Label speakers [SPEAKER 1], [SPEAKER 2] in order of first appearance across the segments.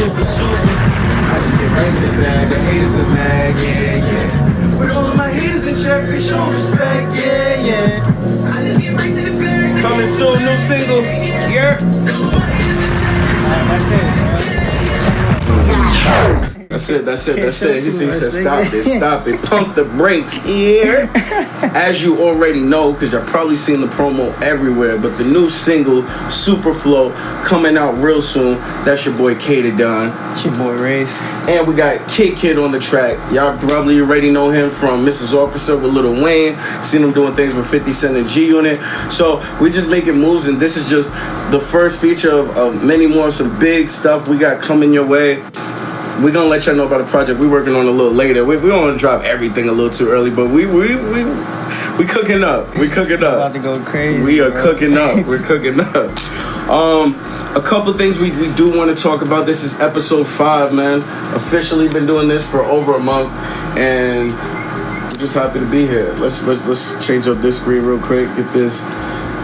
[SPEAKER 1] super, super. I just get right to the bag, the haters are mad, yeah. With all of my haters in check, they show respect, yeah. I just get right to the bag. Coming soon, new single, yeah.
[SPEAKER 2] That's it.
[SPEAKER 1] That's it. He said, stop it. Pump the brakes here. As you already know, because you've probably seen the promo everywhere, but the new single, Superflow, coming out real soon. That's your boy Kated Don.
[SPEAKER 2] It's your boy Wraith.
[SPEAKER 1] And we got Kid on the track. Y'all probably already know him from Mrs. Officer with Lil Wayne. Seen him doing things with 50 Cent and G Unit. So we just making moves, and this is just the first feature of many more, some big stuff we got coming your way. We're gonna let y'all know about the project we're working on a little later. We don't want to drop everything a little too early, but we cooking up. We cooking up.
[SPEAKER 2] About to go crazy.
[SPEAKER 1] We are cooking up. We're cooking up. A couple things we do want to talk about. This is episode 5, man. Officially been doing this for over a month, and we're just happy to be here. Let's change up this screen real quick. Get this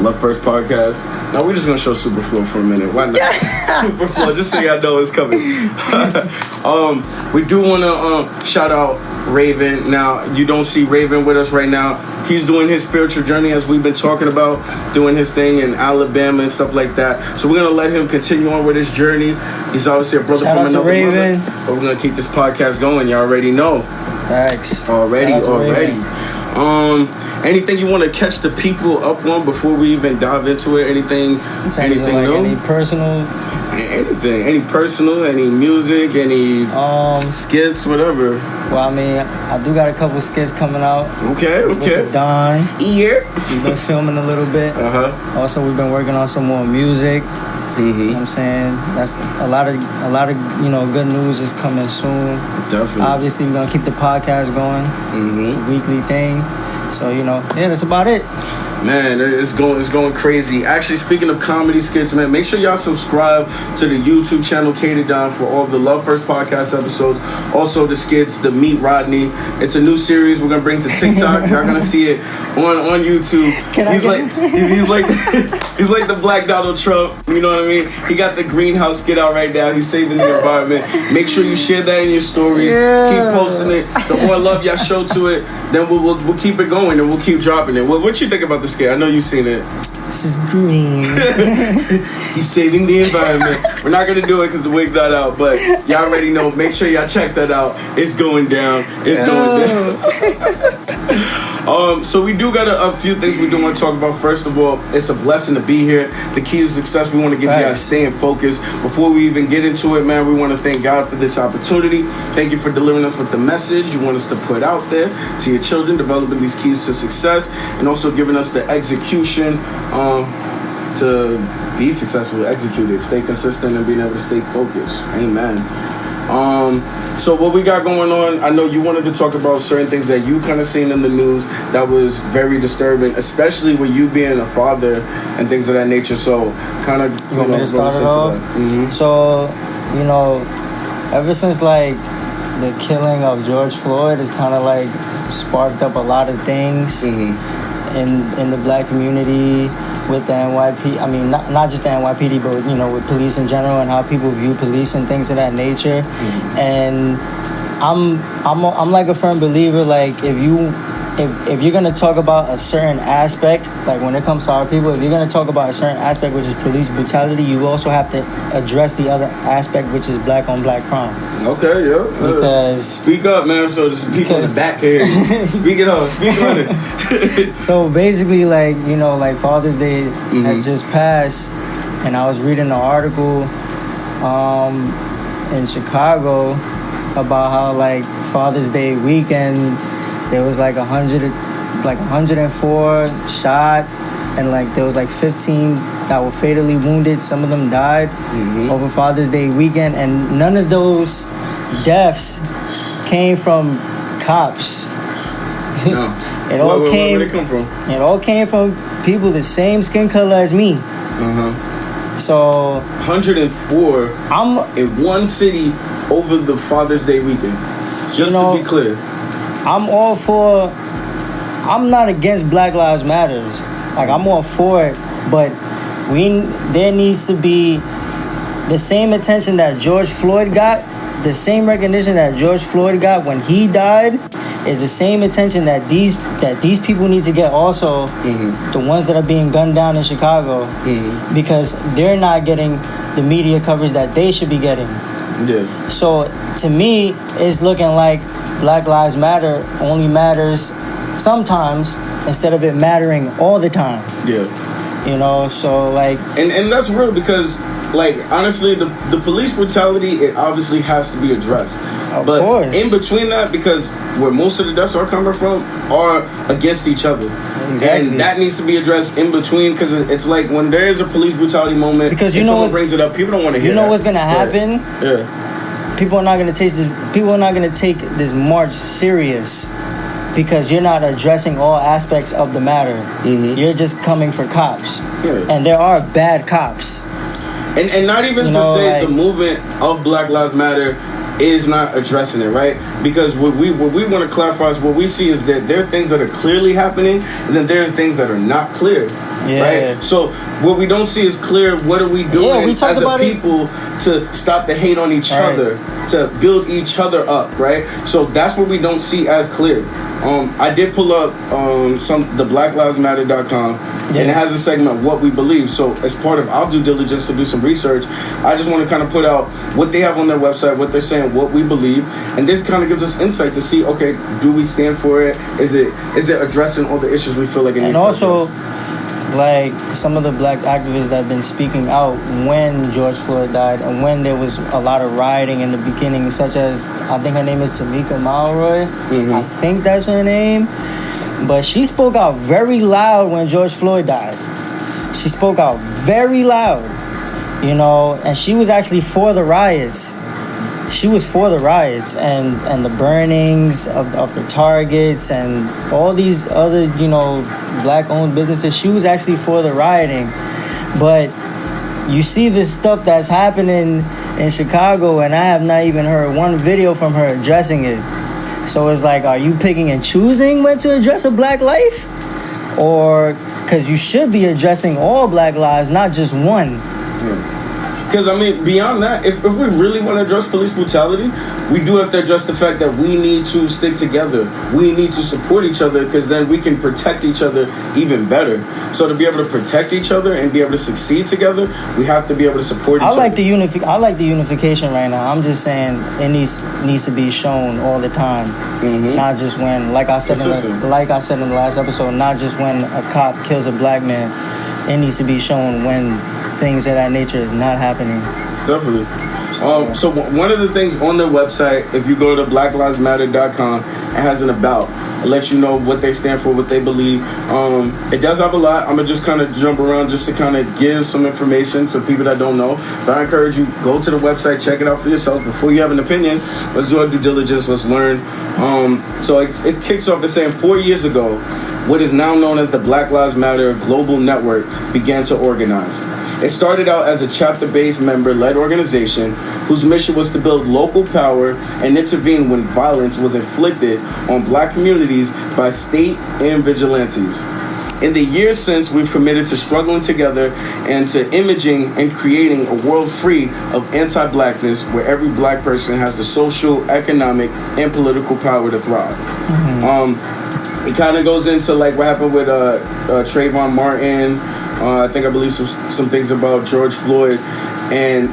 [SPEAKER 1] Love First podcast. Now we're just gonna show Superflow for a minute. Why not? Superflow, just so y'all know it's coming. We do wanna shout out Raven. Now you don't see Raven with us right now. He's doing his spiritual journey, as we've been talking about, doing his thing in Alabama and stuff like that. So we're gonna let him continue on with his journey. He's obviously a brother
[SPEAKER 2] shout
[SPEAKER 1] from
[SPEAKER 2] out to
[SPEAKER 1] another
[SPEAKER 2] Raven.
[SPEAKER 1] mother. But we're gonna keep this podcast going. Y'all already know.
[SPEAKER 2] Thanks.
[SPEAKER 1] Already. Anything you want to catch the people up on before we even dive into it? Anything new?
[SPEAKER 2] Any personal?
[SPEAKER 1] Anything. Any personal? Any music? Any skits? Whatever.
[SPEAKER 2] Well, I mean, I do got a couple skits coming out.
[SPEAKER 1] Okay.
[SPEAKER 2] With Don.
[SPEAKER 1] Yeah.
[SPEAKER 2] We've been filming a little bit. Also, we've been working on some more music. You know what I'm saying? That's a lot of good news is coming soon.
[SPEAKER 1] Definitely.
[SPEAKER 2] Obviously, we're gonna keep the podcast going. It's a weekly thing. So that's about it.
[SPEAKER 1] Man, it's going crazy. Actually, speaking of comedy skits, man, make sure y'all subscribe to the YouTube channel Kated Don for all the Love First podcast episodes. Also the skits, the Meet Rodney. It's a new series we're gonna bring to TikTok. Y'all gonna see it on YouTube. He's like the Black Donald Trump. You know what I mean? He got the greenhouse skit out right now. He's saving the environment. Make sure you share that in your stories.
[SPEAKER 2] Yeah.
[SPEAKER 1] Keep posting it. The more love y'all show to it, then we'll keep it going and we'll keep dropping it. What you think about the skit? I know you've seen it.
[SPEAKER 2] This is green.
[SPEAKER 1] He's saving the environment. We're not gonna do it because the wig got out, but y'all already know. Make sure y'all check that out. It's going down. So we do got a few things we do want to talk about. First of all, it's a blessing to be here. The key to success, we want to give you guys staying focused. Before we even get into it, man, we want to thank God for this opportunity. Thank you for delivering us with the message you want us to put out there to your children, developing these keys to success, and also giving us the execution to be successful, execute it, stay consistent, and being able to stay focused. Amen. So what we got going on, I know you wanted to talk about certain things that you kind of seen in the news that was very disturbing, especially with you being a father and things of that nature. So kind of
[SPEAKER 2] start it off. So ever since like the killing of George Floyd has kind of like sparked up a lot of things in the black community with the NYPD. I mean, not just the NYPD, but with police in general and how people view police and things of that nature. And I'm like a firm believer, like if you're gonna talk about a certain aspect, like when it comes to our people, if you're gonna talk about a certain aspect, which is police brutality, you also have to address the other aspect, which is black on black crime.
[SPEAKER 1] Okay, yeah.
[SPEAKER 2] Because
[SPEAKER 1] speak up, man. So just people in the back here, speak it up. Speak on it.
[SPEAKER 2] So basically, like like Father's Day had just passed, and I was reading an article in Chicago about how like Father's Day weekend there was like 104 shot, and like there was like 15 that were fatally wounded. Some of them died over Father's Day weekend, and none of those deaths came from cops.
[SPEAKER 1] No.
[SPEAKER 2] It all
[SPEAKER 1] where did it come from?
[SPEAKER 2] It all came from people the same skin color as me. So
[SPEAKER 1] 104 in one city over the Father's Day weekend. Just to be clear.
[SPEAKER 2] I'm not against Black Lives Matters. Like I'm all for it, but there needs to be the same attention that George Floyd got, the same recognition that George Floyd got when he died, is the same attention that these people need to get also. The ones that are being gunned down in Chicago, because they're not getting the media coverage that they should be getting.
[SPEAKER 1] Yeah.
[SPEAKER 2] So to me, it's looking like Black Lives Matter only matters sometimes instead of it mattering all the time.
[SPEAKER 1] Yeah.
[SPEAKER 2] You know, so like...
[SPEAKER 1] And that's real because, like, honestly, the police brutality, it obviously has to be addressed.
[SPEAKER 2] Of course.
[SPEAKER 1] In between that, because where most of the deaths are coming from are against each other.
[SPEAKER 2] Exactly.
[SPEAKER 1] And that needs to be addressed in between, because it's like when there is a police brutality moment,
[SPEAKER 2] because
[SPEAKER 1] and someone brings it up, people don't want to hear that.
[SPEAKER 2] You know what's going to happen?
[SPEAKER 1] Yeah.
[SPEAKER 2] People are not going to take this march serious because you're not addressing all aspects of the matter. You're just coming for cops.
[SPEAKER 1] Yeah.
[SPEAKER 2] And there are bad cops.
[SPEAKER 1] And not even to say the movement of Black Lives Matter is not addressing it, right? Because what we want to clarify is what we see is that there are things that are clearly happening, and then there are things that are not clear.
[SPEAKER 2] Yeah.
[SPEAKER 1] Right? So what we don't see is clear. What are we doing as a people to stop the hate on each other, to build each other up, right? So that's what we don't see as clear. I did pull up the blacklivesmatter.com, and it has a segment, What We Believe. So as part of our due diligence to do some research, I just want to kind of put out what they have on their website, what they're saying, what we believe, and this kind of gives us insight to see, okay, do we stand for it? Is it addressing all the issues we feel like it needs to address?
[SPEAKER 2] And also, like, some of the black activists that have been speaking out when George Floyd died and when there was a lot of rioting in the beginning, such as, I think her name is Tamika Malroy. I think that's her name. But she spoke out very loud when George Floyd died. She spoke out very loud, you know, and she was actually for the riots. She was for the riots and the burnings of the Targets and all these other, you know, black-owned businesses. She was actually for the rioting. But you see this stuff that's happening in Chicago, and I have not even heard one video from her addressing it. So it's like, are you picking and choosing when to address a black life? Or, because you should be addressing all black lives, not just one.
[SPEAKER 1] Yeah. Because, I mean, beyond that, if we really want to address police brutality, we do have to address the fact that we need to stick together. We need to support each other, because then we can protect each other even better. So to be able to protect each other and be able to succeed together, we have to be able to support each other.
[SPEAKER 2] I like the unification right now. I'm just saying it needs to be shown all the time. Not just when, like I said in the last episode, not just when a cop kills a black man. It needs to be shown when things of that nature is not happening. Definitely.
[SPEAKER 1] So one of the things on their website, if you go to blacklivesmatter.com, it has an about. It lets you know what they stand for, what they believe. It does have a lot. I'm going to just kind of jump around just to kind of give some information to people that don't know. But I encourage you, go to the website, check it out for yourself. Before you have an opinion, let's do our due diligence, let's learn. So it kicks off by saying 4 years ago, what is now known as the Black Lives Matter Global Network began to organize. It started out as a chapter-based member-led organization whose mission was to build local power and intervene when violence was inflicted on black communities by state and vigilantes. In the years since, we've committed to struggling together and to imaging and creating a world free of anti-blackness where every black person has the social, economic, and political power to thrive. It kind of goes into like what happened with Trayvon Martin. I believe some things about George Floyd, and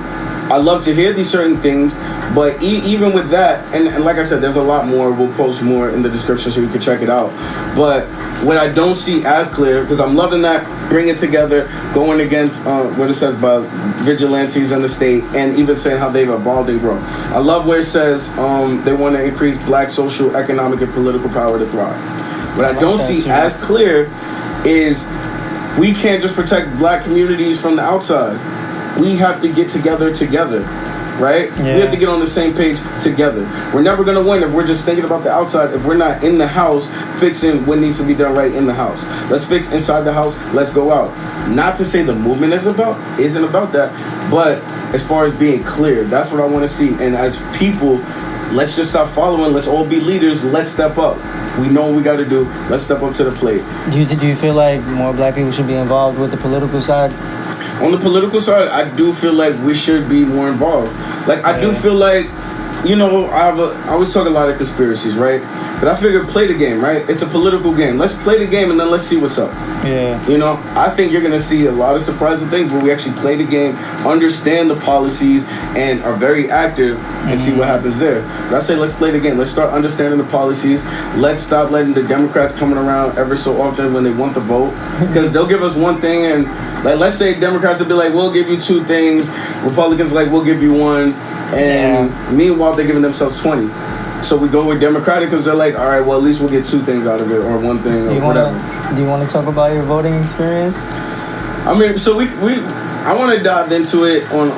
[SPEAKER 1] I love to hear these certain things, but even with that, and like I said, there's a lot more. We'll post more in the description so you can check it out. But what I don't see as clear, because I'm loving that, bringing together, going against what it says about vigilantes in the state, and even saying how they've evolved and grown. I love where it says they want to increase black social, economic, and political power to thrive. What I don't see as clear is we can't just protect black communities from the outside. We have to get together, right? Yeah. We have to get on the same page together. We're never going to win if we're just thinking about the outside, if we're not in the house fixing what needs to be done right in the house. Let's fix inside the house, let's go out. Not to say the movement isn't about that, but as far as being clear, that's what I want to see. And as people, let's just stop following, let's all be leaders, let's step up. We know what we got to do. Let's step up to the plate.
[SPEAKER 2] Do you feel like more black people should be involved with the political side?
[SPEAKER 1] on the political side, I do feel like we should be more involved. Like, I do feel like, you know, I always talk a lot of conspiracies, right? But I figure play the game, right? It's a political game. Let's play the game and then let's see what's up.
[SPEAKER 2] Yeah.
[SPEAKER 1] You know, I think you're going to see a lot of surprising things where we actually play the game, understand the policies, and are very active and see what happens there. But I say let's play the game. Let's start understanding the policies. Let's stop letting the Democrats coming around ever so often when they want the vote. Because they'll give us one thing and, like, let's say Democrats will be like, we'll give you 2 things. Republicans like, we'll give you 1. And meanwhile, they're giving themselves 20. So we go with Democratic because they're like, all right, well, at least we'll get 2 things out of it or 1 thing or whatever.
[SPEAKER 2] Do you want to talk about your voting experience?
[SPEAKER 1] I mean, so I want to dive into it on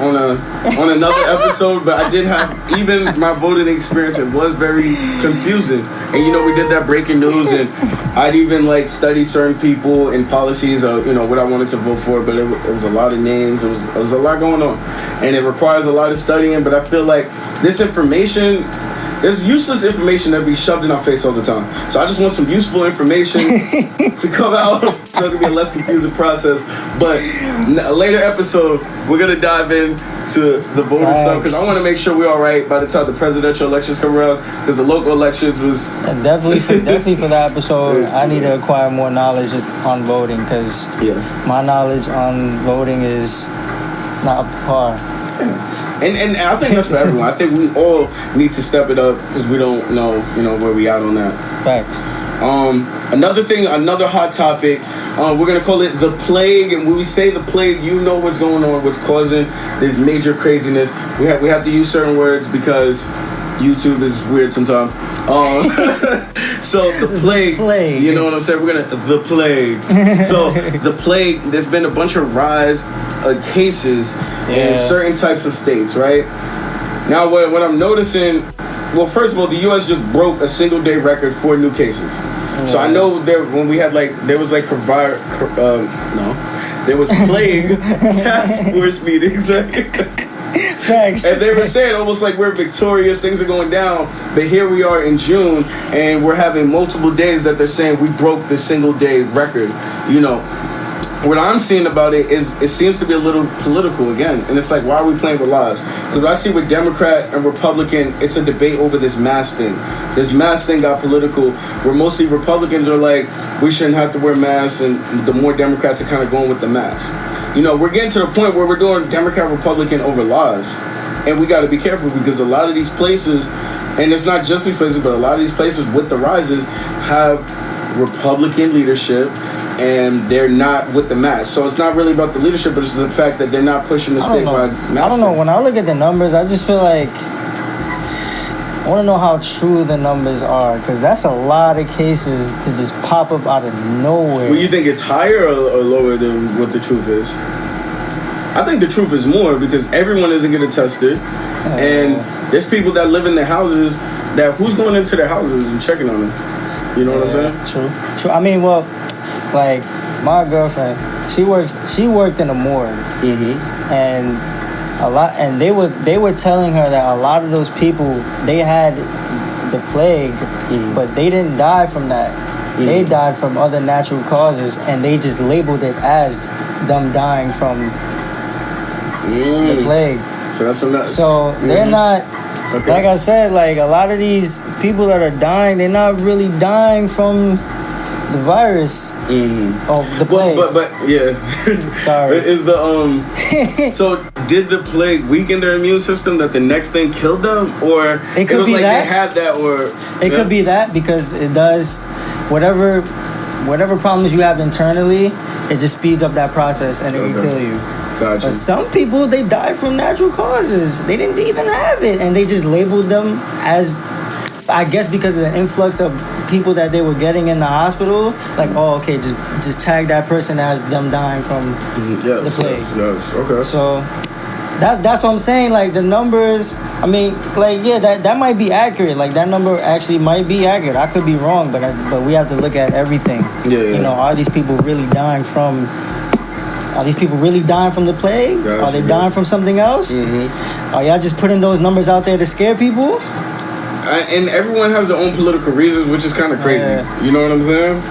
[SPEAKER 1] another episode, but I did have, even my voting experience, it was very confusing. And, you know, we did that breaking news, and I'd even, like, studied certain people and policies of, you know, what I wanted to vote for, but it was a lot of names. It was a lot going on. And it requires a lot of studying, but I feel like this information... There's useless information that be shoved in our face all the time. So I just want some useful information to come out so it can be a less confusing process. But a later episode, we're going to dive into the voting stuff because I want to make sure we're all right by the time the presidential elections come around because the local elections was...
[SPEAKER 2] Definitely for that episode, I need to acquire more knowledge on voting because my knowledge on voting is not up to par.
[SPEAKER 1] And I think that's for everyone. I think we all need to step it up because we don't know, you know, where we at on that.
[SPEAKER 2] Facts.
[SPEAKER 1] Another hot topic. We're gonna call it the plague. And when we say the plague, you know what's going on, what's causing this major craziness. We have to use certain words because YouTube is weird sometimes. So the plague. You know what I'm saying? The plague. So the plague. There's been a bunch of rise of cases in certain types of states, right? Now, what I'm noticing, well, first of all, the U.S. just broke a single day record for new cases. So I know when we had there was plague task force meetings, right?
[SPEAKER 2] Facts.
[SPEAKER 1] And they were saying almost like we're victorious, things are going down, but here we are in June and we're having multiple days that they're saying we broke the single day record, you know. What I'm seeing about it is it seems to be a little political again. And it's like, why are we playing with lives? Because what I see with Democrat and Republican, it's a debate over this mask thing. This mask thing got political where mostly Republicans are like, we shouldn't have to wear masks, and the more Democrats are kind of going with the mask. You know, we're getting to the point where we're doing Democrat, Republican over lives. And we got to be careful because a lot of these places, and it's not just these places, but a lot of these places with the rises have Republican leadership and they're not with the mask. So it's not really about the leadership, but it's the fact that they're not pushing the statewide mask.
[SPEAKER 2] I don't know. When I look at the numbers, I just feel like I want to know how true the numbers are because that's a lot of cases to just pop up out of nowhere.
[SPEAKER 1] Well, you think it's higher or lower than what the truth is? I think the truth is more because everyone isn't getting tested, and there's people that live in their houses that who's going into their houses and checking on them. You know what I'm saying?
[SPEAKER 2] True. I mean, well, like my girlfriend, she worked in a morgue, and they were telling her that a lot of those people they had the plague, but they didn't die from that. They died from other natural causes, and they just labeled it as them dying from the plague.
[SPEAKER 1] So that's some nuts.
[SPEAKER 2] So they're not. Okay. Like I said, like a lot of these people that are dying, they're not really dying from the virus of the plague.
[SPEAKER 1] But yeah.
[SPEAKER 2] Sorry.
[SPEAKER 1] Is the so did the plague weaken their immune system that the next thing killed them, or
[SPEAKER 2] it was like
[SPEAKER 1] they had that, or
[SPEAKER 2] it could be that because it does whatever problems you have internally, it just speeds up that process and it can kill you.
[SPEAKER 1] Gotcha.
[SPEAKER 2] But some people, they died from natural causes. They didn't even have it, and they just labeled them as, I guess, because of the influx of people that they were getting in the hospital. Like, oh, okay, just tag that person as them dying from the plague.
[SPEAKER 1] Yes. Okay.
[SPEAKER 2] So that's what I'm saying. Like the numbers, I mean, like that might be accurate. Like that number actually might be accurate. I could be wrong, but we have to look at everything.
[SPEAKER 1] Yeah.
[SPEAKER 2] You know, are these people really dying from? Are these people really dying from the plague?
[SPEAKER 1] Gotcha,
[SPEAKER 2] are they dying from something else? Are y'all just putting those numbers out there to scare people?
[SPEAKER 1] And everyone has their own political reasons, which is kind of crazy. You know what I'm saying?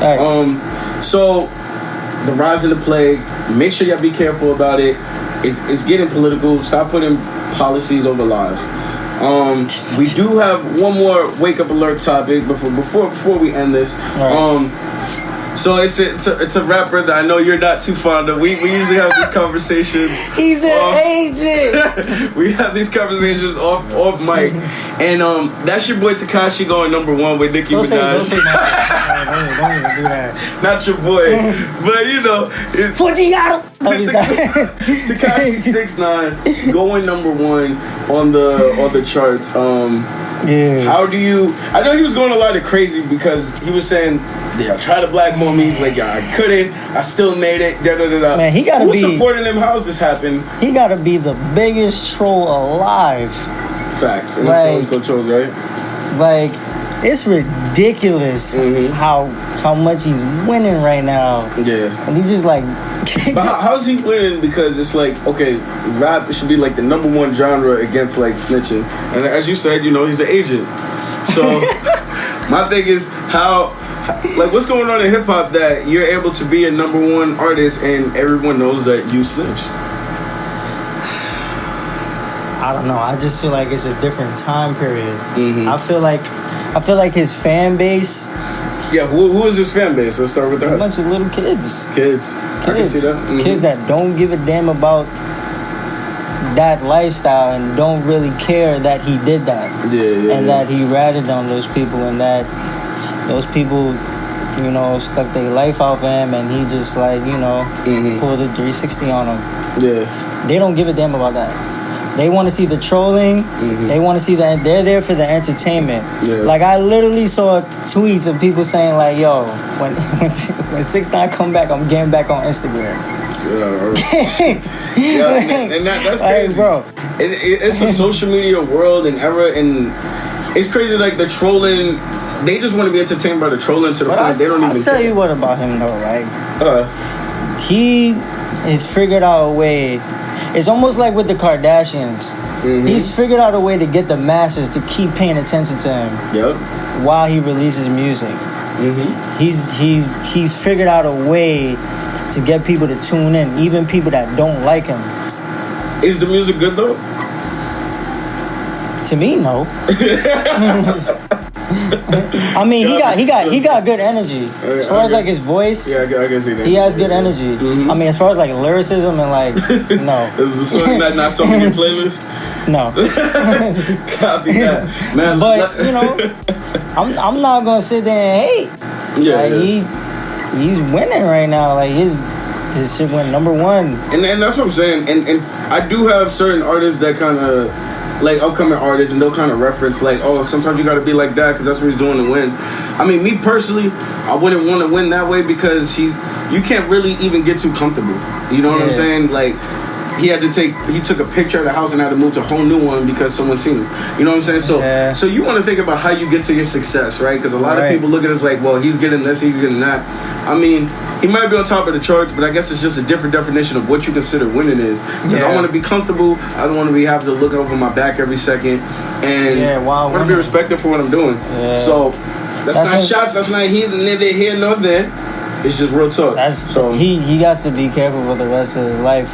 [SPEAKER 2] Thanks.
[SPEAKER 1] So the rise of the plague, Make sure y'all be careful about it. It's getting political. Stop putting policies over lives. We do have one more wake up alert topic before we end this. Right. So it's a rapper that I know you're not too fond of. We usually have these conversations.
[SPEAKER 2] He's an agent.
[SPEAKER 1] We have these conversations off mic, and that's your boy Najashi going number 1 with Nicki Minaj.
[SPEAKER 2] Don't even do that.
[SPEAKER 1] Not your boy, but you know, it's Tekashi 6ix9ine going number 1 on the charts.
[SPEAKER 2] Yeah.
[SPEAKER 1] How do you? I know he was going a lot of crazy because he was saying, "Yeah, try to blackball me." He's like, "Yeah, I couldn't. I still made it." Da da da da.
[SPEAKER 2] Man, he gotta
[SPEAKER 1] Who's supporting him? How's this happen?
[SPEAKER 2] He gotta be the biggest troll alive.
[SPEAKER 1] Facts. And that's always trolls, right?
[SPEAKER 2] Like, it's ridiculous how much he's winning right now.
[SPEAKER 1] Yeah.
[SPEAKER 2] And he's just like.
[SPEAKER 1] But how's he winning? Because it's like, okay, rap should be like the number 1 genre against like snitching, and as you said, you know, he's an agent. So my thing is what's going on in hip hop that you're able to be a number 1 artist and everyone knows that you snitched?
[SPEAKER 2] I don't know. I just feel like it's a different time period. I feel like his fan base.
[SPEAKER 1] Yeah, who is his fan base? Let's start with that.
[SPEAKER 2] A bunch of little kids.
[SPEAKER 1] Kids. I can see that.
[SPEAKER 2] Kids that don't give a damn about that lifestyle and don't really care that he did that. And that he ratted on those people and that those people, you know, stuck their life out for him and he just like, you know, pulled a 360 on them.
[SPEAKER 1] Yeah.
[SPEAKER 2] They don't give a damn about that. They want to see the trolling. They want to see that. They're there for the entertainment. Yeah. Like, I literally saw tweets of people saying, like, yo, when 6ix9ine come back, I'm getting back on Instagram.
[SPEAKER 1] Yeah, and that's crazy.
[SPEAKER 2] Like, bro.
[SPEAKER 1] It's a social media world and era, and it's crazy, like, the trolling. They just want to be entertained by the trolling to the point they don't even care.
[SPEAKER 2] I'll tell you what about him, though, right? He has figured out a way. It's almost like with the Kardashians. He's figured out a way to get the masses to keep paying attention to him.
[SPEAKER 1] Yep.
[SPEAKER 2] While he releases music. He's figured out a way to get people to tune in, even people that don't like him.
[SPEAKER 1] Is the music good though?
[SPEAKER 2] To me, no. I mean, he got good energy. As far as like his voice,
[SPEAKER 1] I can see that.
[SPEAKER 2] He has good energy. I mean, as far as like lyricism and like, no.
[SPEAKER 1] Is the song not on your playlist?
[SPEAKER 2] No.
[SPEAKER 1] Copy that, man.
[SPEAKER 2] But you know, I'm not gonna sit there and hate.
[SPEAKER 1] Yeah,
[SPEAKER 2] like, he's winning right now. Like his shit went number 1.
[SPEAKER 1] And that's what I'm saying. And I do have certain artists that kind of, like upcoming artists, and they'll kind of reference like, oh, sometimes you got to be like that because that's what he's doing to win. I mean, me personally, I wouldn't want to win that way because you can't really even get too comfortable. You know what I'm saying? Like, he took a picture of the house and had to move to a whole new one because someone seen him. You know what I'm saying? So you want to think about how you get to your success, right? Because a lot of people look at us like, well, he's getting this, he's getting that. I mean, he might be on top of the charts, but I guess it's just a different definition of what you consider winning is. Because I want to be comfortable. I don't want to have to look over my back every second. And I want to be respected for what I'm doing. Yeah. So that's not shots. That's not neither here nor there. It's just real talk.
[SPEAKER 2] He got to be careful for the rest of his life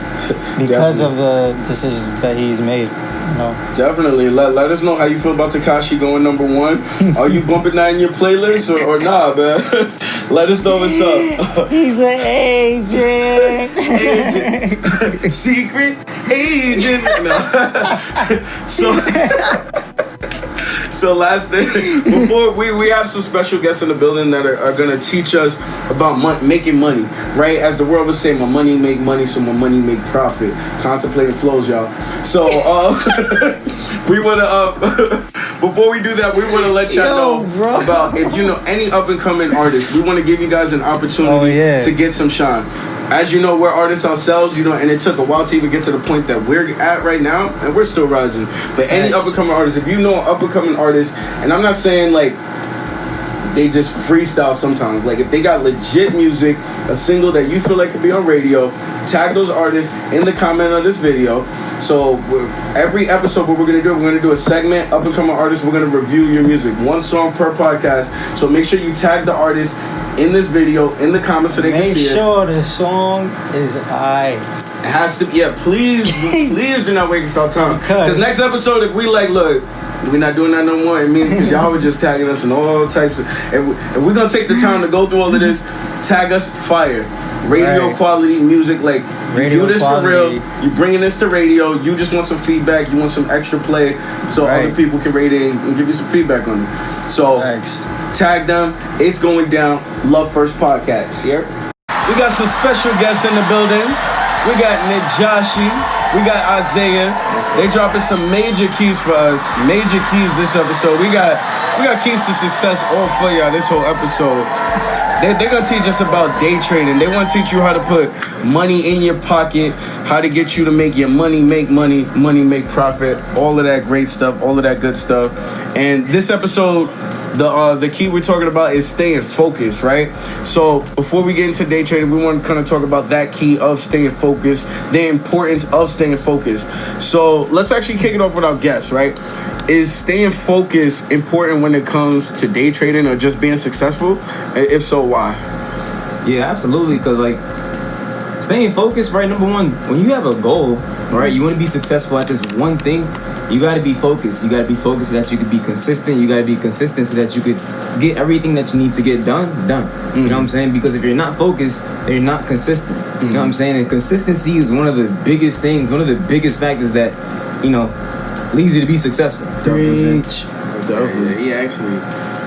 [SPEAKER 2] because of the decisions that he's made. You know?
[SPEAKER 1] Definitely. Let us know how you feel about Najashi going number 1. Are you bumping that in your playlist or nah, man? Let us know what's up.
[SPEAKER 2] He's an agent.
[SPEAKER 1] Secret agent. No. So last thing, before we have some special guests in the building that are going to teach us about making money, right? As the world would say, my money make money, so my money make profit. Contemplating flows, y'all. So we want to, before we do that, we want to let y'all know about, if you know any up and coming artists, we want to give you guys an opportunity to get some shine. As you know, we're artists ourselves, you know, and it took a while to even get to the point that we're at right now, and we're still rising. But any up-and-coming artist, if you know an up-and-coming artist, and I'm not saying, like, they just freestyle sometimes. Like, if they got legit music, a single that you feel like could be on radio, tag those artists in the comment of this video. So every episode, what we're going to do a segment, up-and-coming artists, we're going to review your music. 1 song per podcast. So make sure you tag the artist in this video, in the comments so they can see it.
[SPEAKER 2] Make sure the song is aight.
[SPEAKER 1] It has to be, yeah, please do not waste our time. Because next episode, if we like, look, we're not doing that no more, it means because y'all were just tagging us in all types of, and we're going to take the time to go through all of this, tag us fire. Radio quality music, like, you do this quality. For real, you bringing this to radio, you just want some feedback, you want some extra play, so other people can rate it and give you some feedback on it. So, tag them, it's going down, Love First Podcast, yeah? We got some special guests in the building. We got Najashi, we got Isaiah. They dropping some major keys for us. Major keys this episode. We got keys to success all for y'all this whole episode. They're gonna teach us about day trading. They want to teach you how to put money in your pocket, how to get you to make your money make money, money make profit, all of that great stuff, all of that good stuff. And this episode, the key we're talking about is staying focused, right? So before we get into day trading, we want to kind of talk about that key of staying focused, the importance of staying focused. So let's actually kick it off with our guests, right? Is staying focused important when it comes to day trading or just being successful? If so, why?
[SPEAKER 3] Yeah, absolutely. Because like staying focused, right? Number one, when you have a goal, right, you want to be successful at this one thing. You got to be focused. You got to be focused so that you could be consistent. You got to be consistent so that you could get everything that you need to get done. You know what I'm saying? Because if you're not focused, then you're not consistent. You know what I'm saying? And consistency is one of the biggest things, one of the biggest factors that, you know, leads you to be successful.
[SPEAKER 1] Definitely.
[SPEAKER 4] Yeah,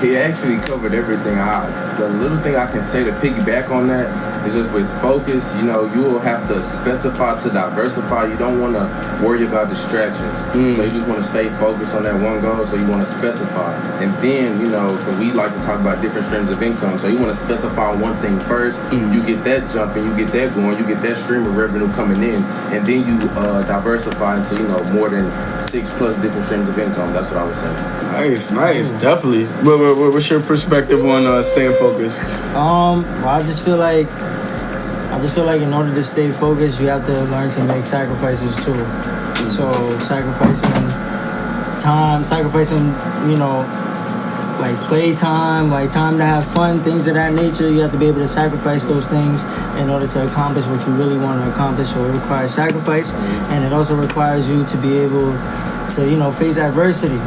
[SPEAKER 4] he actually covered everything. The little thing I can say to piggyback on that is just with focus, you know, you will have to specify to diversify. You don't want to worry about distractions. So you just want to stay focused on that one goal, so you want to specify. And then, you know, because we like to talk about different streams of income, so you want to specify one thing first, you get that jumping, you get that going, you get that stream of revenue coming in, and then you diversify into, you know, more than 6+ different streams of income. That's what I was saying.
[SPEAKER 1] Nice, definitely. What's your perspective on staying focused?
[SPEAKER 2] Well, I just feel like in order to stay focused, you have to learn to make sacrifices too. So sacrificing time, you know, like playtime, like time to have fun, things of that nature. You have to be able to sacrifice those things in order to accomplish what you really want to accomplish. So it requires sacrifice, and it also requires you to be able to, you know, face adversity.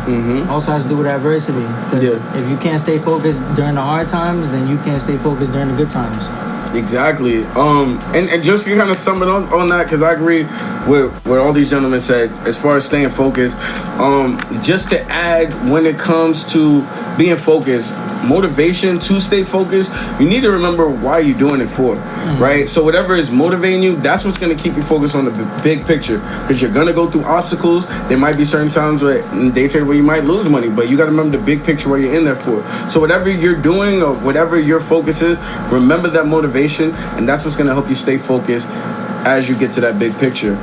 [SPEAKER 2] Also has to do with adversity. Because if you can't stay focused during the hard times, then you can't stay focused during the good times.
[SPEAKER 1] Exactly. And just to kind of sum it on that, because I agree with what all these gentlemen said as far as staying focused. Just to add, when it comes to being focused, motivation to stay focused, you need to remember why you're doing it for, right? So whatever is motivating you, that's what's going to keep you focused on the big picture, because you're going to go through obstacles. There might be certain times where in day trade where you might lose money, but you got to remember the big picture where you're in there for. So whatever you're doing or whatever your focus is, remember that motivation, and that's what's going to help you stay focused as you get to that big picture.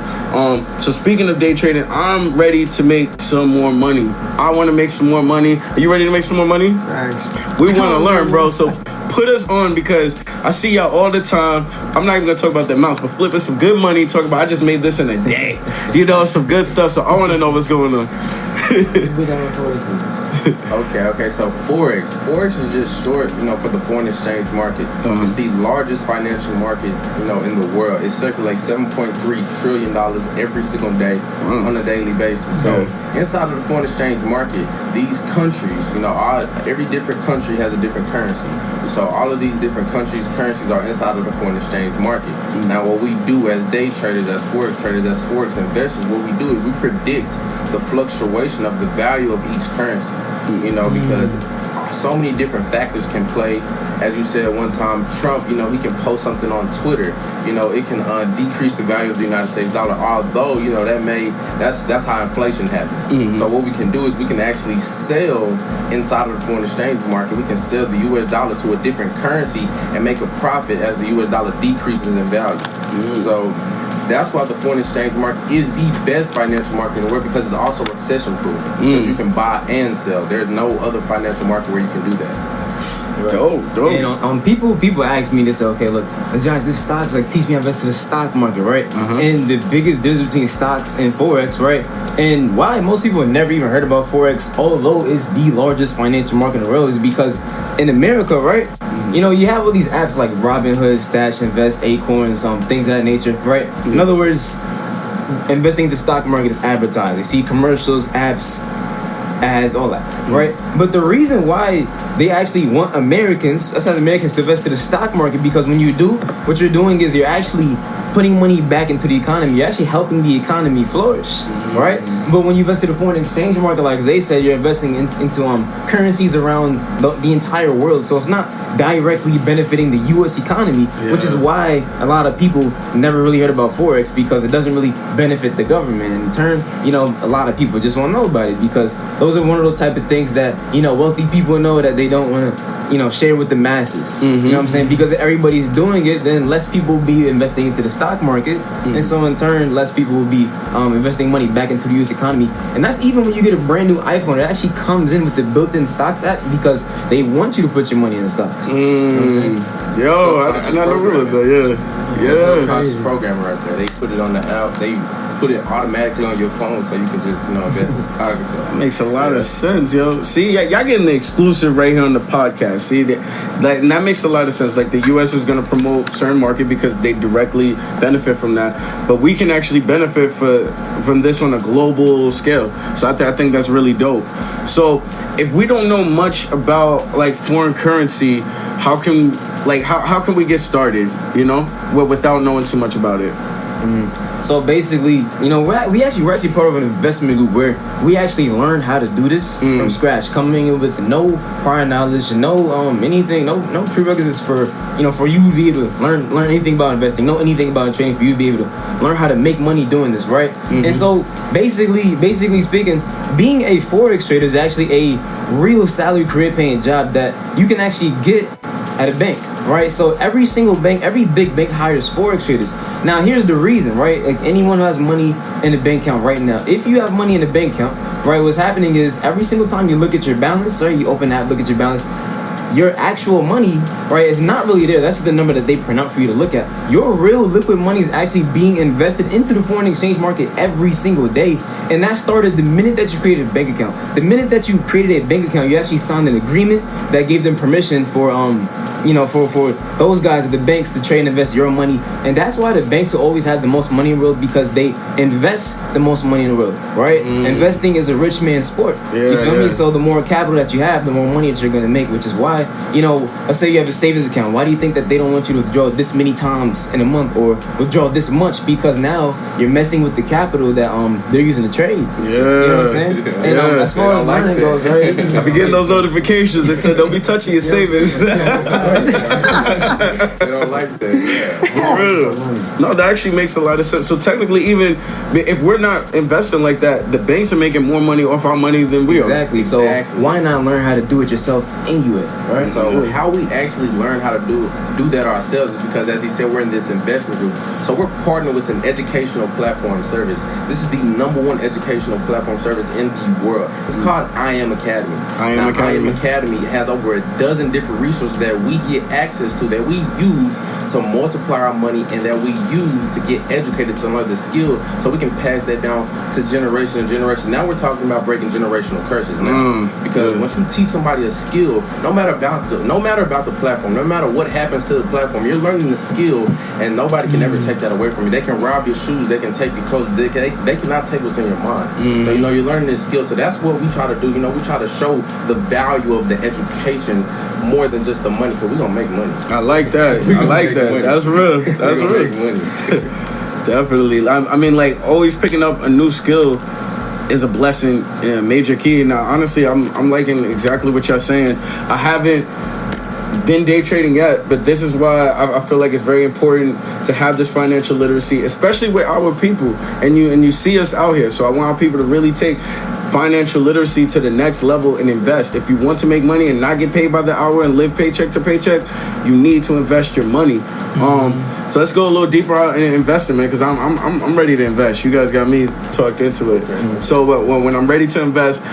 [SPEAKER 1] So speaking of day trading, I'm ready to make some more money. I want to make some more money. Are you ready to make some more money?
[SPEAKER 2] Thanks.
[SPEAKER 1] We want to learn, bro. So put us on, because I see y'all all the time. I'm not even going to talk about the amounts, but flipping some good money, talk about I just made this in a day. You know, some good stuff. So I want to know what's going on.
[SPEAKER 4] Okay, so Forex is just short, you know, for the foreign exchange market. It's the largest financial market, you know, in the world. It circulates $7.3 trillion every single day on a daily basis. So inside of the foreign exchange market, these countries, you know, every different country has a different currency. So all of these different countries' currencies are inside of the foreign exchange market. Now, what we do as day traders, as Forex traders, as Forex investors, what we do is we predict the fluctuation of the value of each currency, you know, because so many different factors can play. As you said one time, Trump, you know, he can post something on Twitter, you know, it can decrease the value of the United States dollar, although, you know, that's how inflation happens. So what we can do is we can actually sell inside of the foreign exchange market. We can sell the US dollar to a different currency and make a profit as the US dollar decreases in value. So that's why the foreign exchange market is the best financial market in the world, because it's also recession-proof. Because you can buy and sell. There's no other financial market where you can do that.
[SPEAKER 3] Right. Dope. And people ask me, they say, okay, look, Josh, this stocks, like, teach me how to invest in the stock market, right? And the biggest difference between stocks and Forex, right, And why most people have never even heard about Forex, although it's the largest financial market in the world, is because in America, right? You know, you have all these apps like Robinhood, Stash, Invest, Acorn, things of that nature, right? In other words, investing in the stock market is advertised. You see commercials, apps, ads, all that, right? But the reason why they actually want us as Americans to invest in the stock market, because when you do, what you're doing is you're actually putting money back into the economy. You're actually helping the economy flourish, right? But when you invest in the foreign exchange market, like they said, you're investing into currencies around the entire world. So it's not directly benefiting the U.S. economy, which is why a lot of people never really heard about Forex, because it doesn't really benefit the government. In turn, you know, a lot of people just won't know about it, because those are one of those type of things that, you know, wealthy people know that they don't want to, you know, share with the masses. You know what I'm saying? Because everybody's doing it, then less people will be investing into the stock market, and so in turn, less people will be investing money back into the U.S. economy. And that's even when you get a brand new iPhone. It actually comes in with the built-in stocks app, because they want you to put your money in the stocks. You know what I'm saying?
[SPEAKER 1] Yo, I never realized that. Yeah.
[SPEAKER 4] Subconscious programmer right there. They put it on the app. They put it automatically on your phone, so you can just, you know, invest in stocks or something.
[SPEAKER 1] Makes a lot of sense, yo. See, y'all getting the exclusive right here on the podcast. See, that makes a lot of sense. Like, the U.S. is going to promote certain market because they directly benefit from that, but we can actually benefit from this on a global scale. So I think that's really dope. So if we don't know much about like foreign currency, how can we get started? You know, without knowing too much about it.
[SPEAKER 3] So basically, you know, we're actually part of an investment group where we actually learn how to do this from scratch, coming in with no prior knowledge, no anything, no prerequisites for you to be able to learn anything about investing, know anything about trading, for you to be able to learn how to make money doing this, right? And so basically speaking, being a Forex trader is actually a real salary career paying job that you can actually get at a bank, right? So every single bank, every big bank hires Forex traders. Now here's the reason, right? Like, anyone who has money in a bank account right now, if you have money in a bank account, right, what's happening is every single time you look at your balance, right, you open that, look at your balance, your actual money, right, is not really there. That's the number that they print out for you to look at. Your real liquid money is actually being invested into the foreign exchange market every single day. And that started the minute that you created a bank account. The minute that you created a bank account, you actually signed an agreement that gave them permission for for those guys at the banks to trade and invest your money. And that's why the banks will always have the most money in the world, because they invest the most money in the world, right? Investing is a rich man's sport. You feel me? So the more capital that you have, the more money that you're going to make, which is why, you know, let's say you have a savings account. Why do you think that they don't want you to withdraw this many times in a month or withdraw this much? Because now you're messing with the capital that they're using to trade. You know what I'm saying? And as far as learning goes, right?
[SPEAKER 1] I've been getting those notifications. They said, don't be touching your savings.
[SPEAKER 4] They don't like that.
[SPEAKER 1] For real. No, that actually makes a lot of sense. So technically, even if we're not investing like that, the banks are making more money off our money than we are.
[SPEAKER 3] Exactly. So why not learn how to do it yourself anyway, right?
[SPEAKER 4] So how we actually learn how to do that ourselves is because, as he said, we're in this investment group. So we're partnered with an educational platform service. This is the #1 educational platform service in the world. It's called I Am Academy. I Am Academy has over a dozen different resources that we get access to, that we use to multiply our money, and that we use to get educated to learn the skill, so we can pass that down to generation and generation. Now we're talking about breaking generational curses now, because once you teach somebody a skill, no matter about the platform, no matter what happens to the platform, you're learning the skill, and nobody can ever take that away from you. They can rob your shoes, they can take your clothes, they cannot take what's in your mind. So you know, you're learning this skill. So that's what we try to do. You know, we try to show the value of the education more than just the money, because we're gonna make money.
[SPEAKER 1] I like that. That's real. That's real.
[SPEAKER 4] Make money.
[SPEAKER 1] Definitely. I mean, like, always picking up a new skill is a blessing and a major key. Now, honestly, I'm liking exactly what you're saying. I haven't been day trading yet, but this is why I feel like it's very important to have this financial literacy, especially with our people. And you see us out here, so I want our people to really take financial literacy to the next level and invest. If you want to make money and not get paid by the hour and live paycheck to paycheck, you need to invest your money. So let's go a little deeper out in investing, man, because I'm ready to invest. You guys got me talked into it. So when I'm ready to invest,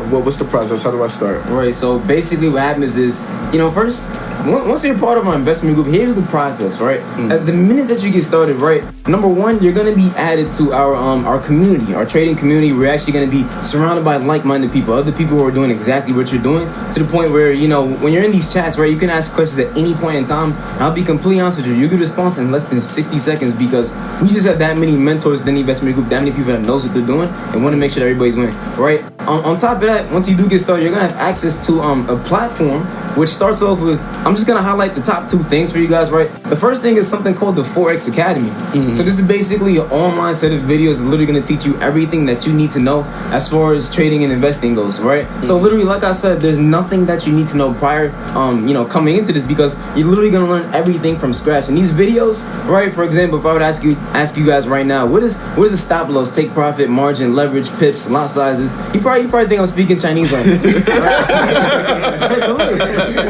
[SPEAKER 1] what's the process? How do I start?
[SPEAKER 3] Right. So basically, what happens is, you know, first, once you're part of our investment group, here's the process, right? At the minute that you get started, right, number one, you're gonna be added to our community, our trading community. We're actually gonna be surrounded by like-minded people, other people who are doing exactly what you're doing, to the point where, you know, when you're in these chats, right, you can ask questions at any point in time. And I'll be completely honest with you, you get a response in less than 60 seconds because we just have that many mentors in the investment group, that many people that knows what they're doing and want to make sure that everybody's winning, right? On top of that, once you do get started, you're gonna have access to a platform which starts off with, I'm just gonna highlight the top 2 things for you guys, right? The first thing is something called the Forex Academy. So this is basically an online set of videos that literally gonna teach you everything that you need to know as far as trading and investing goes, right? So literally, like I said, there's nothing that you need to know prior, you know, coming into this, because you're literally gonna learn everything from scratch. And these videos, right? For example, if I would ask you guys right now, what is a stop loss, take profit, margin, leverage, pips, lot sizes? You probably think I'm speaking Chinese right now.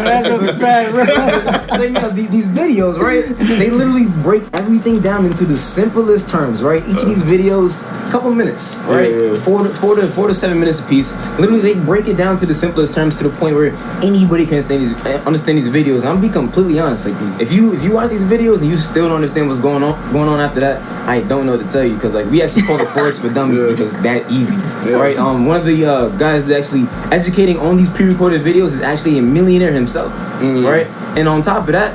[SPEAKER 2] That's a fact, bro.
[SPEAKER 3] So, you know, these videos, right? They literally break everything down into the simplest terms, right? Each of these videos, a couple minutes, right?
[SPEAKER 1] Yeah.
[SPEAKER 3] 4 to 7 minutes a piece. Literally, they break it down to the simplest terms, to the point where anybody can understand these videos. And I'll be completely honest, like, if you watch these videos and you still don't understand what's going on after that, I don't know what to tell you, because like we actually call it Forex for Dummies because it's that easy, right? One of the guys that's actually educating on these pre-recorded videos is actually a millionaire himself, right? And on top of that,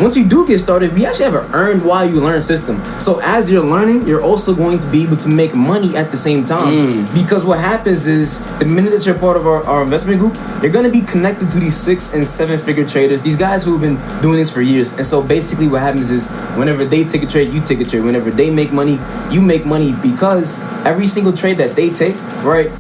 [SPEAKER 3] once you do get started, we actually have an earned while you learn system. So as you're learning, you're also going to be able to make money at the same time, because what happens is the minute that you're part of our investment group, you're going to be connected to these 6 and 7 figure traders, these guys who have been doing this for years. And so basically what happens is whenever they take a trade, you take a trade. Whenever they make money, you make money, because every single trade that they take, right,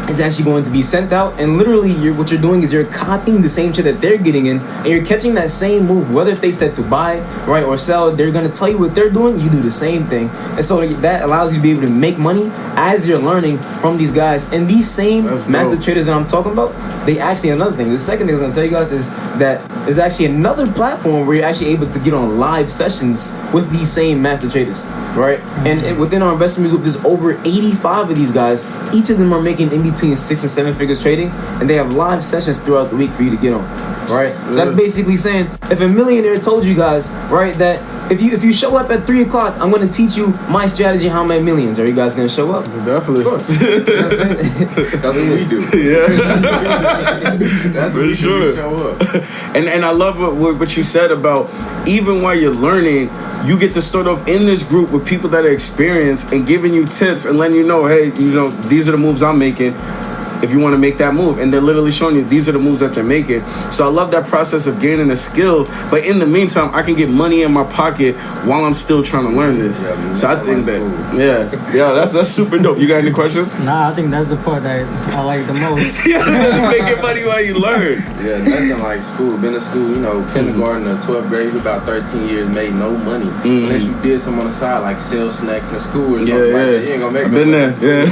[SPEAKER 3] is actually going to be sent out, and literally what you're doing is you're copying the same trade that they're getting in, and you're catching that same move. Whether if they said to buy, right, or sell, they're going to tell you what they're doing, you do the same thing. And so that allows you to be able to make money as you're learning from these guys. And these same master traders that I'm talking about, they actually, another thing, the second thing I was going to tell you guys is that there's actually another platform where you're actually able to get on live sessions with these same master traders, right? And within our investment group, there's over 85 of these guys. Each of them are making in between 6 and 7 figures trading, and they have live sessions throughout the week for you to get on, right? So that's basically saying, if a millionaire told you guys, right, that if you show up at 3 o'clock, I'm going to teach you my strategy, how I make millions. Are you guys going to show up?
[SPEAKER 1] Definitely.
[SPEAKER 3] Of course. You know what I'm saying?
[SPEAKER 4] That's what we do.
[SPEAKER 1] Yeah.
[SPEAKER 4] That's what we do. We show up.
[SPEAKER 1] And I love what you said about, even while you're learning, you get to start off in this group with people that are experienced and giving you tips and letting you know, hey, you know, these are the moves I'm making if you want to make that move. And they're literally showing you these are the moves that they're making. So I love that process of gaining a skill, but in the meantime, I can get money in my pocket while I'm still trying to learn this. So I think that, that's super dope. You got any questions?
[SPEAKER 2] Nah, I think that's the part that I like the most.
[SPEAKER 1] Making money while you learn.
[SPEAKER 4] Yeah, nothing like school. Been to school, you know, kindergarten or 12th grade, about 13 years, made no money. Unless you did something on the side, like sell snacks in school or something like that. You ain't gonna make no money.
[SPEAKER 1] I've been there,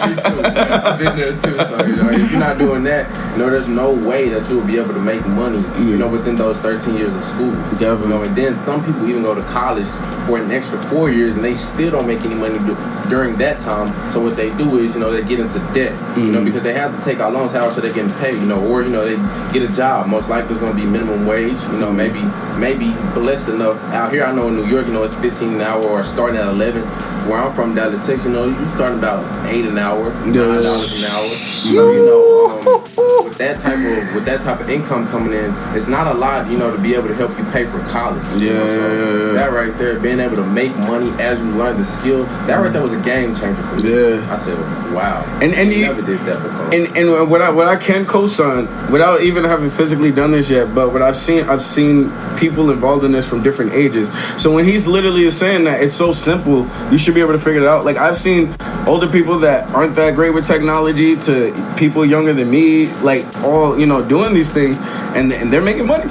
[SPEAKER 4] Me too. I've been there too. So, you know, if you're not doing that, you know, there's no way that you will be able to make money, you know, within those 13 years of school.
[SPEAKER 1] Definitely.
[SPEAKER 4] You know, and then some people even go to college for an extra 4 years and they still don't make any money during that time. So what they do is, you know, they get into debt, you know, because they have to take out loans. How else are they getting paid, you know, or, you know, they get a job. Most likely it's going to be minimum wage, you know, maybe blessed enough. Out here, I know in New York, you know, it's 15 an hour or starting at 11. Where I'm from, Dallas, 6, you know, you're starting about $8 an hour, $9 an hour. So, you know, with that type of income coming in, it's not a lot, you know, to be able to help you pay for college. That right there, being able to make money as you learn the skill, that right there was a game changer for me. Yeah. I said, wow. And you never did that before.
[SPEAKER 1] And what I can co-sign, without even having physically done this yet, but what I've seen people involved in this from different ages. So when he's literally saying that it's so simple, you should be able to figure it out. Like, I've seen older people that aren't that great with technology to people younger than me, like, all, you know, doing these things, and they're making money.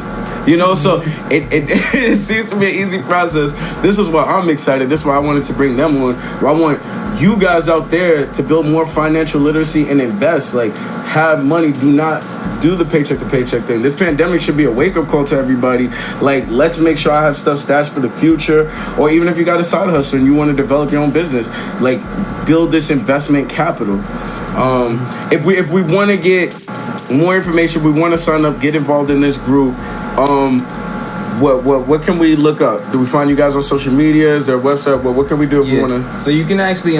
[SPEAKER 1] You know, so it seems to be an easy process. This is why I'm excited. This is why I wanted to bring them on. I want you guys out there to build more financial literacy and invest. Like, have money. Do not do the paycheck to paycheck thing. This pandemic should be a wake-up call to everybody. Like, let's make sure I have stuff stashed for the future. Or even if you got a side hustle and you want to develop your own business, like, build this investment capital. If we want to get more information, we want to sign up, get involved in this group, What can we look up? Do we find you guys on social media? Is there a website? What can we do if we want to?
[SPEAKER 3] So you can actually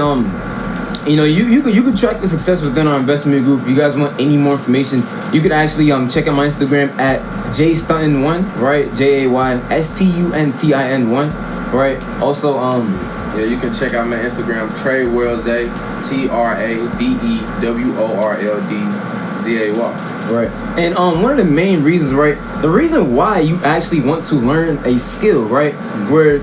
[SPEAKER 3] you could track the success within our investment group. If you guys want any more information, you could actually check out my Instagram at JStuntin1, right? JAYSTUNTIN1, right? Also
[SPEAKER 4] you can check out my Instagram, TradeWorldZay, TradeWorldZay.
[SPEAKER 3] Right. And one of the main reasons, right, the reason why you actually want to learn a skill, right, where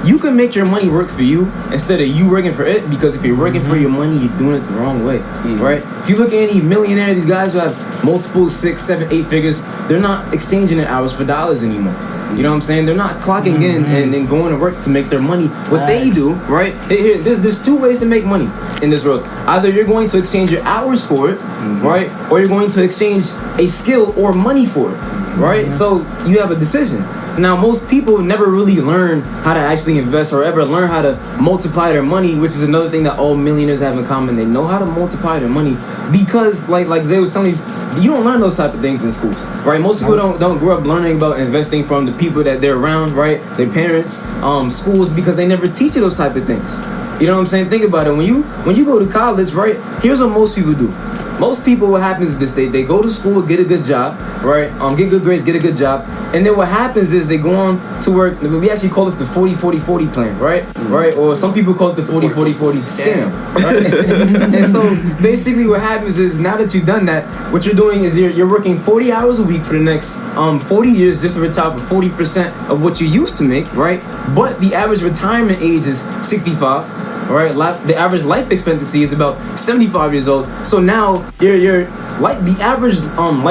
[SPEAKER 3] you can make your money work for you instead of you working for it, because if you're working for your money, you're doing it the wrong way, right? If you look at any millionaire, these guys who have multiple 6, 7, 8 figures, they're not exchanging their hours for dollars anymore. You know what I'm saying? They're not clocking in and then going to work to make their money. What they do, right? There's 2 ways to make money in this world. Either you're going to exchange your hours for it, right? Or you're going to exchange a skill or money for it, right? So you have a decision. Now, most people never really learn how to actually invest or ever learn how to multiply their money, which is another thing that all millionaires have in common. They know how to multiply their money because, like Zay was telling you, you don't learn those type of things in schools, right? Most people don't grow up learning about investing from the people that they're around, right? Their parents, schools, because they never teach you those type of things. You know what I'm saying? Think about it. When you go to college, right? Here's what most people do. Most people, what happens is this: they go to school, get a good job, right? Get good grades, get a good job, and then what happens is they go on to work. We actually call this the 40-40-40 plan, right? Right? Or some people call it the 40-40-40 scam, right? And so basically, what happens is now that you've done that, what you're doing is you're working 40 hours a week for the next 40 years just to retire for 40% of what you used to make, right? But the average retirement age is 65. Right, the average life expectancy is about 75 years old. So now your the average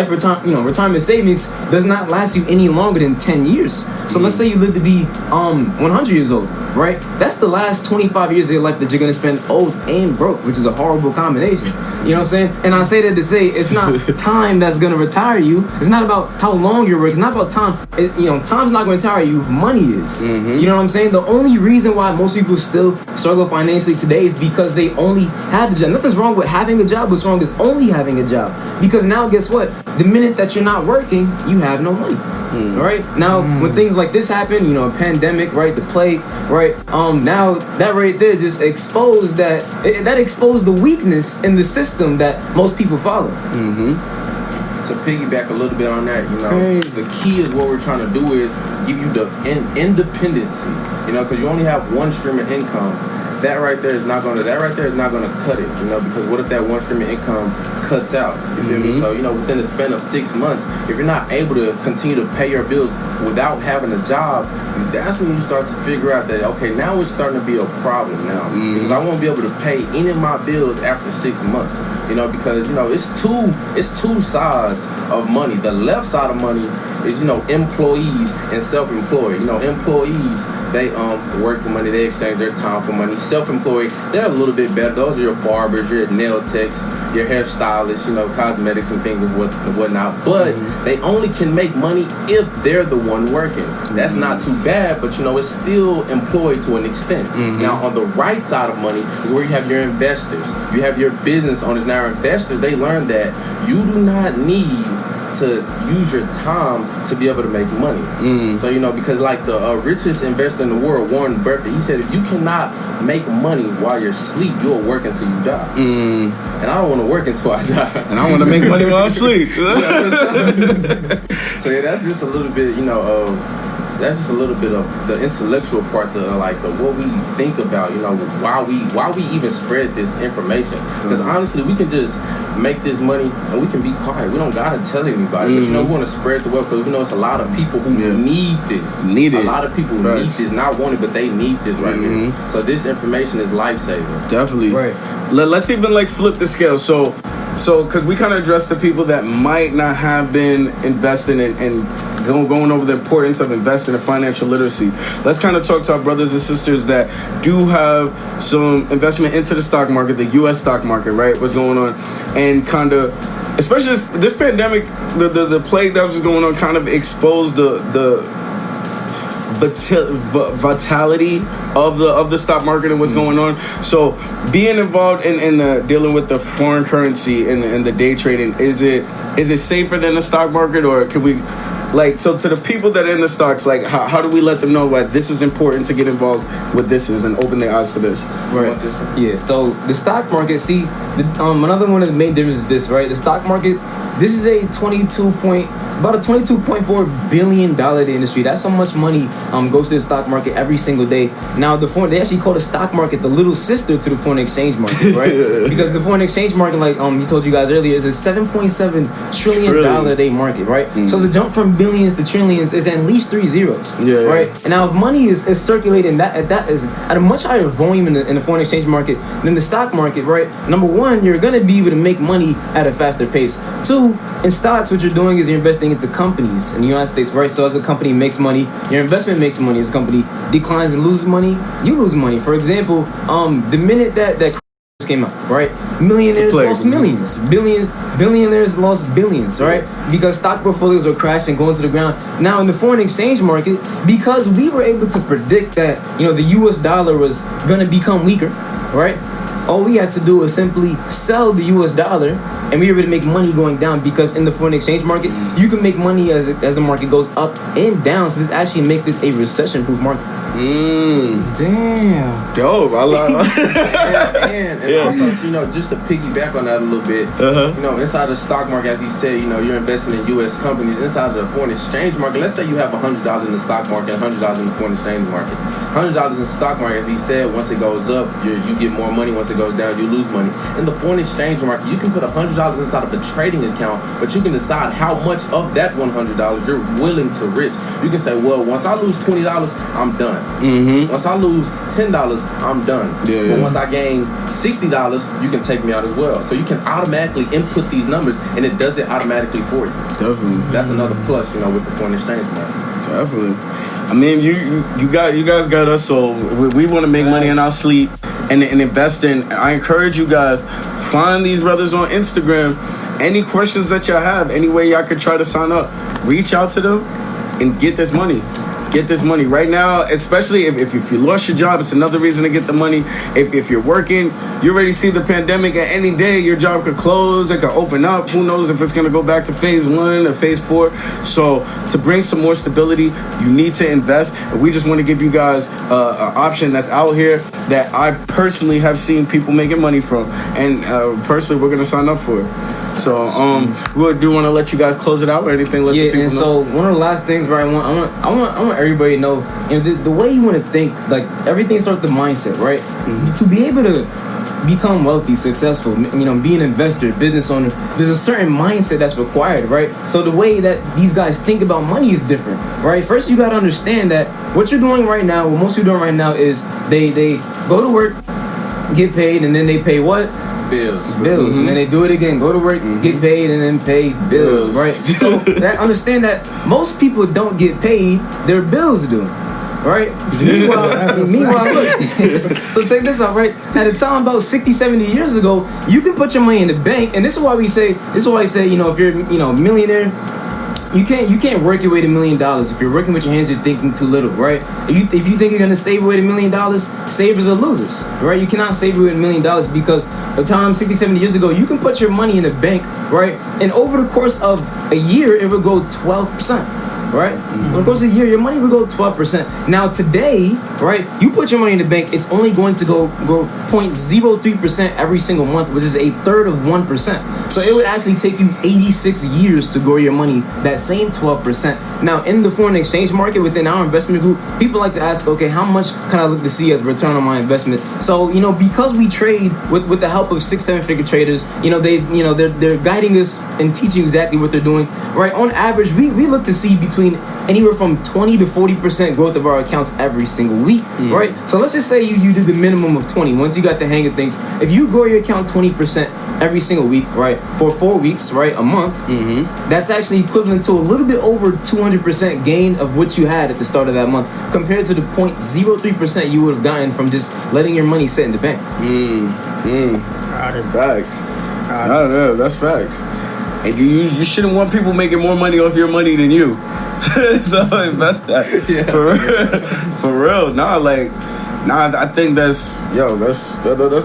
[SPEAKER 3] retirement savings does not last you any longer than 10 years. So let's say you live to be 100 years old, right? That's the last 25 years of your life that you're gonna spend old and broke, which is a horrible combination. You know what I'm saying? And I say that to say it's not time that's gonna retire you. It's not about how long you're working. It's not about time. Time's not gonna retire you. Money is. You know what I'm saying? The only reason why most people still struggle financially today is because they only have a job. Nothing's wrong with having a job. What's wrong is only having a job. Because now, guess what? The minute that you're not working, you have no money. Right? Now, when things like this happen, a pandemic, right? The plague, right? Now that right there just exposed that exposed the weakness in the system that most people follow.
[SPEAKER 4] To piggyback a little bit on that, the key is what we're trying to do is give you the independency, because you only have one stream of income. That right there is not gonna cut it, because what if that one stream of income cuts out? You feel me? So, within the span of 6 months, if you're not able to continue to pay your bills without having a job, that's when you start to figure out that, okay, now it's starting to be a problem now. Because I won't be able to pay any of my bills after 6 months. Because it's two sides of money. The left side of money is employees and self-employed. Employees, they work for money, they exchange their time for money. Self-employed, they're a little bit better. Those are your barbers, your nail techs, your hairstylists, cosmetics and things and whatnot. But they only can make money if they're the one working. That's not too bad, but it's still employed to an extent. Now on the right side of money is where you have your investors. You have your business owners. Now investors, they learn that you do not need to use your time to be able to make money. So because like the richest investor in the world, Warren Buffett, he said if you cannot make money while you're asleep, you'll work until you die. And I don't want to work until I die.
[SPEAKER 1] And I want to make money while I sleep.
[SPEAKER 4] So yeah, that's just a little bit, that's just a little bit of the intellectual part, the what we think about, why we even spread this information. Because honestly, we can just make this money and we can be quiet. We don't gotta tell anybody. But we want to spread the wealth because we know it's a lot of people who need this. A lot of people need this, not want it, but they need this right here. So this information is life saving. Definitely.
[SPEAKER 1] Right. Let's even flip the scale. So because we kind of address the people that might not have been investing and going over the importance of investing in financial literacy. Let's kind of talk to our brothers and sisters that do have some investment into the stock market, the U.S. stock market, right? What's going on? And kind of, especially this pandemic, the plague that was going on kind of exposed the vitality of the stock market and what's going on. So being involved in dealing with the foreign currency and the day trading, is it safer than the stock market, or can we like, so to the people that are in the stocks, like, how do we let them know that this is important to get involved with this and open their eyes to this?
[SPEAKER 3] Right. Yeah. So the stock market. See, another one of the main differences is this. Right. The stock market. This is a about a $22.4 billion industry. That's how much money goes to the stock market every single day. Now, they actually call the stock market the little sister to the foreign exchange market, right? Because the foreign exchange market, like he told you guys earlier, is a $7.7 trillion a day market, right? So the jump from billions to trillions is at least 3 zeros, right? And now, if money is circulating at a much higher volume in the foreign exchange market than the stock market, right? Number one, you're gonna be able to make money at a faster pace. Two, in stocks, what you're doing is you're investing into companies in the United States, right? So as a company makes money, your investment makes money. As a company declines and loses money, you lose money. For example, the minute that came out, right? Millionaires lost millions. Billionaires lost billions, right? Because stock portfolios are crashing, going to the ground. Now in the foreign exchange market, because we were able to predict that, the US dollar was gonna become weaker, right? All we had to do was simply sell the US dollar, and we were able to make money going down, because in the foreign exchange market, you can make money as the market goes up and down. So this actually makes this a recession-proof market.
[SPEAKER 2] Damn.
[SPEAKER 1] Dope. I love
[SPEAKER 4] and also, just to piggyback on that a little bit, inside the stock market, as he said, you're investing in U.S. companies. Inside of the foreign exchange market, let's say you have $100 in the stock market, $100 in the foreign exchange market. $100 in the stock market, as he said, once it goes up, you get more money. Once it goes down, you lose money. In the foreign exchange market, you can put $100 inside of a trading account, but you can decide how much of that $100 you're willing to risk. You can say, well, once I lose $20, I'm done. Once I lose $10, I'm done. But once I gain $60, you can take me out as well. So you can automatically input these numbers, and it does it automatically for you. Definitely. That's another plus, with the foreign exchange market.
[SPEAKER 1] Definitely. I mean, you guys got us, so we want to make money in our sleep and invest in. I encourage you guys, find these brothers on Instagram. Any questions that y'all have, any way y'all could try to sign up, reach out to them and get this money. Get this money right now, especially if you lost your job. It's another reason to get the money. If you're working, you already see the pandemic. At any day, your job could close. It could open up. Who knows if it's going to go back to phase 1 or phase 4. So to bring some more stability, you need to invest. And we just want to give you guys an option that's out here that I personally have seen people making money from. And personally, we're going to sign up for it. So, we do want to let you guys close it out or anything. Let the people know.
[SPEAKER 3] So one of the last things, right? I want everybody to know, the way you want to think, like everything starts with the mindset, right? To be able to become wealthy, successful, be an investor, business owner, there's a certain mindset that's required, right? So the way that these guys think about money is different, right? First, you got to understand that what you're doing right now, what most people are doing right now is they go to work, get paid, and then they pay what?
[SPEAKER 4] Bills.
[SPEAKER 3] And then they do it again. Go to work, get paid, and then pay bills. Right? So understand that most people don't get paid, their bills do. Right? Meanwhile, look. So check this out, right? At a time about 60, 70 years ago, you can put your money in the bank, and this is why I say, if you're a millionaire, you can't work your way to $1 million. If you're working with your hands, you're thinking too little, right? If you think you're gonna save away to $1 million, savers are losers, right? You cannot save away to $1 million because the time 60, 70 years ago, you can put your money in the bank, right? And over the course of a year, it will go 12%. Right? Over the course of a year, your money will go 12%. Now today, right, you put your money in the bank, it's only going to go 0.03% every single month, which is a third of 1%. So it would actually take you 86 years to grow your money, that same 12%. Now in the foreign exchange market within our investment group, people like to ask, okay, how much can I look to see as return on my investment? So, because we trade with the help of 6-7 figure traders, they're guiding us and teaching exactly what they're doing, right? On average, we look to see between anywhere from 20 to 40% growth of our accounts every single week, right? So let's just say you did the minimum of 20. Once you got the hang of things, if you grow your account 20% every single week, right, for 4 weeks, right, a month, that's actually equivalent to a little bit over 200% gain of what you had at the start of that month, compared to the 0.03% you would have gotten from just letting your money sit in the bank.
[SPEAKER 1] Facts. I don't know. That's facts. And you shouldn't want people making more money off your money than you. So invest that. For real. Nah, like Nah, I think that's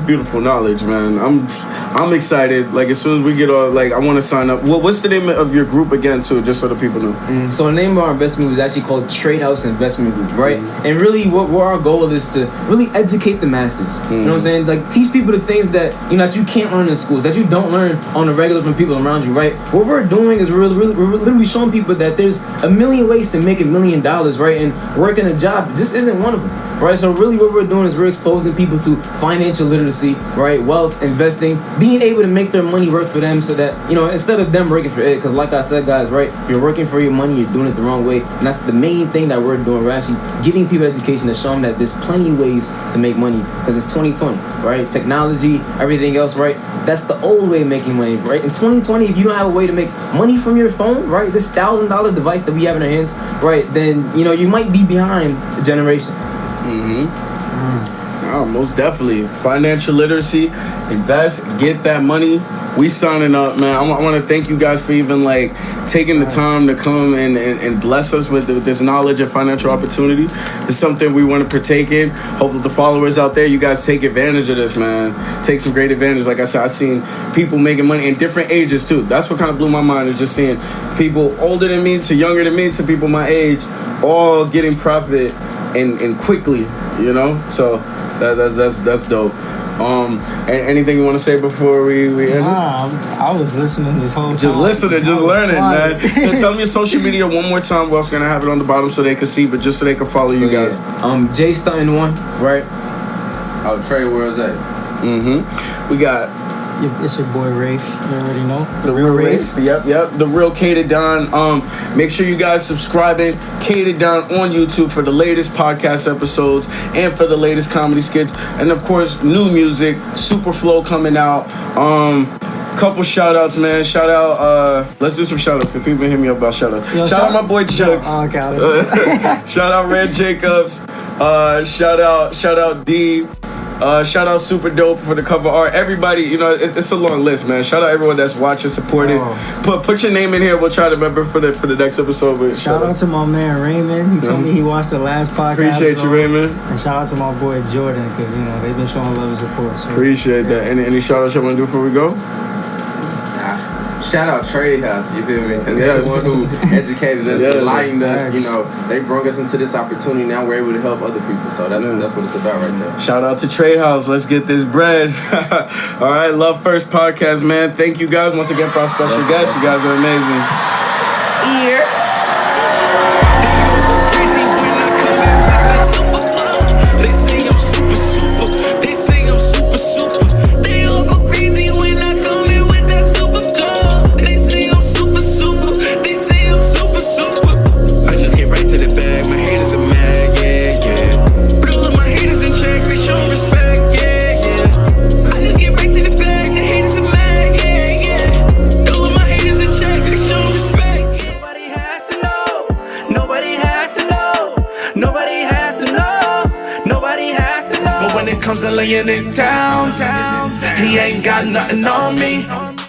[SPEAKER 1] beautiful knowledge, man. I'm excited. Like as soon as we get all, like I want to sign up. What's the name of your group again, too, just so the people know?
[SPEAKER 3] So the name of our investment group is actually called Trade House Investment Group, right? And really, what our goal is to really educate the masses. You know what I'm saying? Like teach people the things that that you can't learn in schools, that you don't learn on the regular from people around you, right? What we're doing is we're literally showing people that there's a million ways to make $1 million, right? And working a job just isn't one of them. Right, so really what we're doing is we're exposing people to financial literacy, right, wealth, investing, being able to make their money work for them so that, instead of them working for it, because like I said, guys, right, if you're working for your money, you're doing it the wrong way, and that's the main thing that we're doing. We're actually giving people education to show them that there's plenty of ways to make money, because it's 2020, right, technology, everything else, right, that's the old way of making money, right, in 2020, if you don't have a way to make money from your phone, right, this $1,000 device that we have in our hands, right, then, you might be behind the generation.
[SPEAKER 1] Oh, most definitely. Financial literacy, invest, get that money. We signing up, man. I want to thank you guys for even taking the time to come and bless us with this knowledge and financial opportunity. It's something we want to partake in. Hope that the followers out there, you guys take advantage of this, man. Take some great advantage. Like I said, I've seen people making money in different ages too. That's what kind of blew my mind, is just seeing people older than me to younger than me to people my age all getting profit and quickly, so that's dope. Anything you want to say before we end?
[SPEAKER 2] I was listening this whole time.
[SPEAKER 1] Just listening, just learning, man. Tell me your social media one more time. We're also gonna have it on the bottom so they can see, but just so they can follow you guys.
[SPEAKER 3] Jay Stunting 1, right?
[SPEAKER 4] Oh, Trey, where's that?
[SPEAKER 1] We got.
[SPEAKER 2] It's your boy Wraith. You already know.
[SPEAKER 1] The real Wraith. Yep. The real K to Don. Make sure you guys subscribing K to Don on YouTube for the latest podcast episodes and for the latest comedy skits. And of course, new music, Super Flow coming out. Couple shout outs, man. Shout out, let's do some shout outs because people hit me up about shout outs. Shout out my boy Chucks. Shout out Red Jacobs. Shout out D. Shout out Super Dope for the cover art. Everybody, it's a long list, man. Shout out everyone that's watching, supporting. Put your name in here. We'll try to remember for the next episode. But
[SPEAKER 2] shout out to my man Raymond. He told me he watched the last podcast.
[SPEAKER 1] Appreciate you, Raymond.
[SPEAKER 2] And shout out to my boy Jordan, because they've been showing love and support. So.
[SPEAKER 1] Appreciate that. Any shout outs you want to do before we go?
[SPEAKER 4] Shout out Trade House, you feel me? And they're the one who educated us, enlightened us, they brought us into this opportunity. Now we're able to help other people. So that's what it's about right there.
[SPEAKER 1] Shout out to Trade House. Let's get this bread. All right, Love First Podcast, man. Thank you guys once again for our special guests. You guys are amazing. Yeah.
[SPEAKER 5] Comes to laying it down, he ain't got nothing on me.